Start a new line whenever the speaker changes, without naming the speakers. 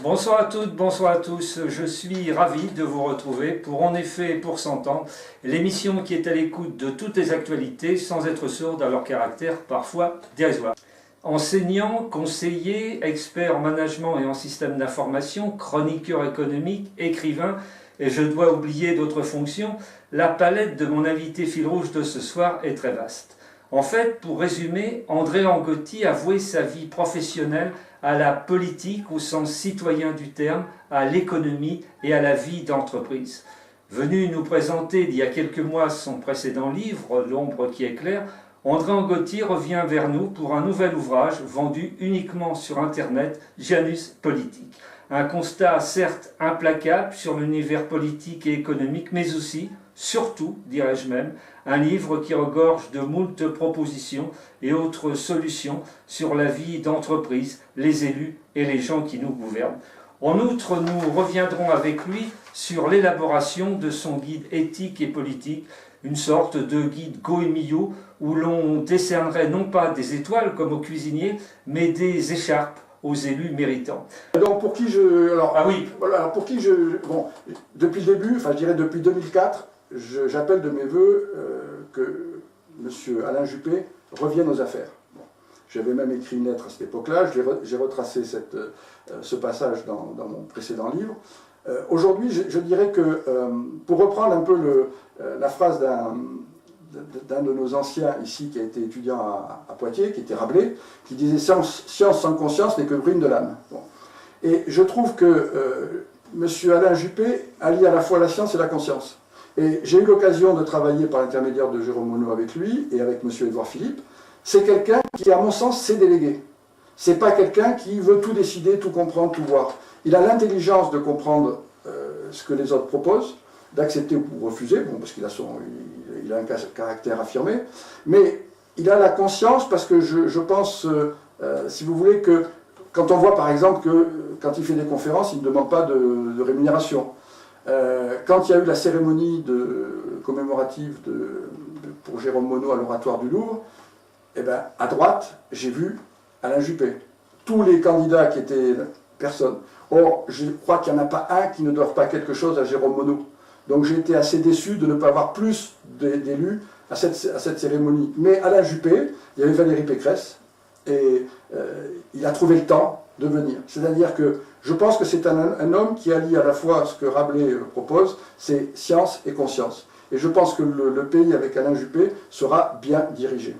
Bonsoir à toutes, bonsoir à tous. Je suis ravi de vous retrouver pour En effet et pour s'entendre, l'émission qui est à l'écoute de toutes les actualités sans être sourde à leur caractère parfois dérisoire. Enseignant, conseiller, expert en management et en système d'information, chroniqueur économique, écrivain, et je dois oublier d'autres fonctions, la palette de mon invité fil rouge de ce soir est très vaste. En fait, pour résumer, André Angotti a voué sa vie professionnelle à la politique au sens citoyen du terme, à l'économie et à la vie d'entreprise. Venu nous présenter il y a quelques mois son précédent livre, L'ombre qui éclaire, André Angotti revient vers nous pour un nouvel ouvrage vendu uniquement sur Internet, Janus Politique. Un constat certes implacable sur l'univers politique et économique, mais aussi, surtout, dirais-je même, un livre qui regorge de moult propositions et autres solutions sur la vie d'entreprise, les élus et les gens qui nous gouvernent. En outre, nous reviendrons avec lui sur l'élaboration de son guide éthique et politique, une sorte de guide Go-Emilio où l'on décernerait non pas des étoiles comme aux cuisiniers, mais des écharpes aux élus méritants.
Donc pour qui je... Alors, ah oui. Voilà, alors pour qui je... Bon, depuis le début, enfin je dirais depuis 2004, j'appelle de mes voeux que M. Alain Juppé revienne aux affaires. Bon. J'avais même écrit une lettre à cette époque-là, j'ai retracé ce passage dans mon précédent livre. Aujourd'hui, je dirais que, pour reprendre un peu la phrase d'un de nos anciens ici, qui a été étudiant à Poitiers, qui était Rabelais, qui disait « Science sans conscience n'est que ruine de l'âme ». Bon. Et je trouve que M. Alain Juppé allie à la fois la science et la conscience. Et j'ai eu l'occasion de travailler par l'intermédiaire de Jérôme Monod avec lui et avec M. Édouard Philippe. C'est quelqu'un qui, à mon sens, sait déléguer. C'est pas quelqu'un qui veut tout décider, tout comprendre, tout voir. Il a l'intelligence de comprendre ce que les autres proposent, d'accepter ou refuser, bon, parce qu'il a, il a un caractère affirmé, mais il a la conscience parce que je pense, si vous voulez, que quand on voit par exemple que quand il fait des conférences, il ne demande pas de rémunération. Quand il y a eu la cérémonie commémorative pour Jérôme Monod à l'Oratoire du Louvre, eh ben, à droite, j'ai vu Alain Juppé. Tous les candidats qui étaient personne. Or, je crois qu'il n'y en a pas un qui ne doive pas quelque chose à Jérôme Monod. Donc j'ai été assez déçu de ne pas avoir plus d'élus à cette cérémonie. Mais Alain Juppé, il y avait Valérie Pécresse, et il a trouvé le temps de venir. C'est-à-dire que je pense que c'est un homme qui allie à la fois ce que Rabelais propose, c'est science et conscience. Et je pense que le pays avec Alain Juppé sera bien dirigé.